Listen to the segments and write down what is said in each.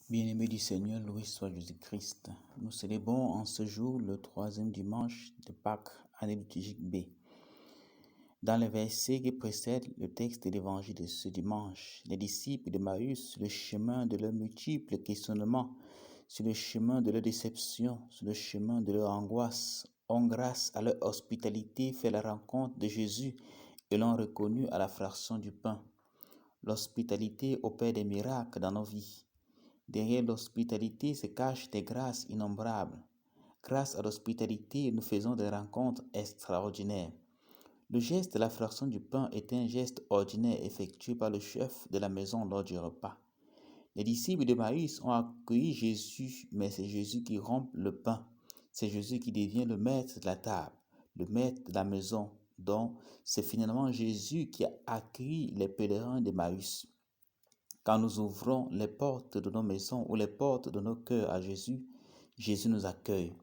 Bien-aimé du Seigneur, loué soit Jésus-Christ. Nous célébrons en ce jour le troisième dimanche de Pâques, année liturgique B. Dans les versets qui précèdent le texte de l'évangile de ce dimanche, les disciples d'Emmaüs, sur le chemin de leurs multiples questionnements, sur le chemin de leur déception, sur le chemin de leur angoisse, ont grâce à leur hospitalité fait la rencontre de Jésus et l'ont reconnu à la fraction du pain. L'hospitalité opère des miracles dans nos vies. Derrière l'hospitalité se cachent des grâces innombrables. Grâce à l'hospitalité, nous faisons des rencontres extraordinaires. Le geste de la fraction du pain est un geste ordinaire effectué par le chef de la maison lors du repas. Les disciples de Maïs ont accueilli Jésus, mais c'est Jésus qui rompt le pain. C'est Jésus qui devient le maître de la table, le maître de la maison. Donc, c'est finalement Jésus qui a accueilli les pèlerins de Maïs. Quand nous ouvrons les portes de nos maisons ou les portes de nos cœurs à Jésus, Jésus nous accueille.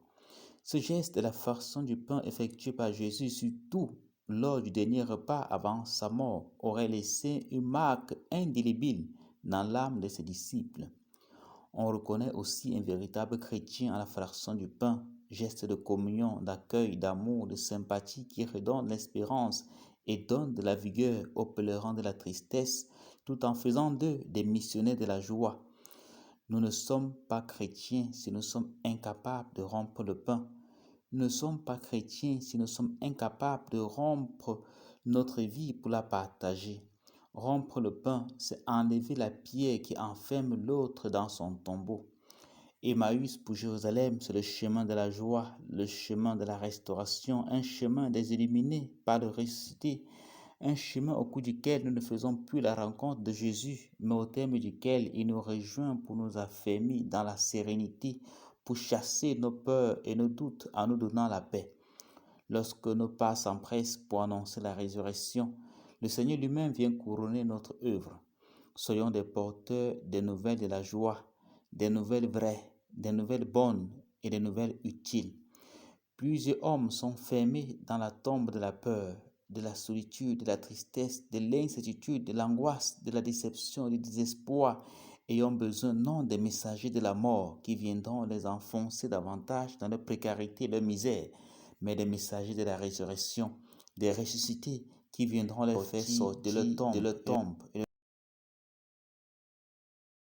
Ce geste de la fraction du pain effectué par Jésus, surtout lors du dernier repas avant sa mort, aurait laissé une marque indélébile dans l'âme de ses disciples. On reconnaît aussi un véritable chrétien à la fraction du pain, geste de communion, d'accueil, d'amour, de sympathie qui redonne l'espérance et donne de la vigueur aux pèlerins de la tristesse, tout en faisant d'eux des missionnaires de la joie. Nous ne sommes pas chrétiens si nous sommes incapables de rompre le pain. Nous ne sommes pas chrétiens si nous sommes incapables de rompre notre vie pour la partager. Rompre le pain, c'est enlever la pierre qui enferme l'autre dans son tombeau. Emmaüs pour Jérusalem, c'est le chemin de la joie, le chemin de la restauration, un chemin des illuminés par le ressuscité, un chemin au cours duquel nous ne faisons plus la rencontre de Jésus, mais au terme duquel il nous rejoint pour nous affermir dans la sérénité, pour chasser nos peurs et nos doutes en nous donnant la paix. Lorsque nos pas s'empressent pour annoncer la résurrection, le Seigneur lui-même vient couronner notre œuvre. Soyons des porteurs des nouvelles de la joie, des nouvelles vraies, des nouvelles bonnes et des nouvelles utiles. Plusieurs hommes sont fermés dans la tombe de la peur, de la solitude, de la tristesse, de l'incertitude, de l'angoisse, de la déception, du désespoir, et ont besoin non des messagers de la mort qui viendront les enfoncer davantage dans leur précarité et leur misère, mais des messagers de la résurrection, des ressuscités qui viendront les faire sortir de leur tombe